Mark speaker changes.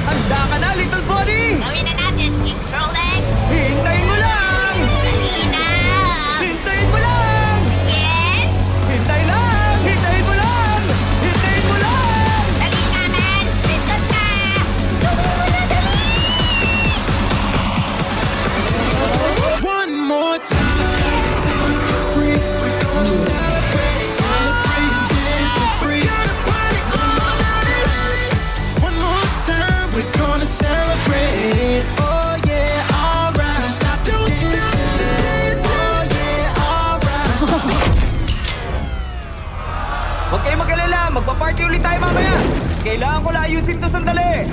Speaker 1: Handa ka na, little pony?
Speaker 2: Gawin na natin, King Trolex!
Speaker 1: Hintayin mo lang!
Speaker 2: Dali na!
Speaker 1: Hintayin mo lang!
Speaker 2: Yes!
Speaker 1: Hintay lang! Hintayin mo lang! Hintayin mo lang!
Speaker 2: Dali na, man! Listen na! Gawin mo na, dali!
Speaker 3: One more time. Free. We're gonna celebrate, celebrate and dance for free. Gotta party all night. One more time. We're gonna celebrate. Oh yeah, alright. Stop the dance. Oh yeah, alright.
Speaker 1: Huwag kayong mag-alala, magpa-party ulit tayo mamaya. Kailangan ko lang ayusin to sandali.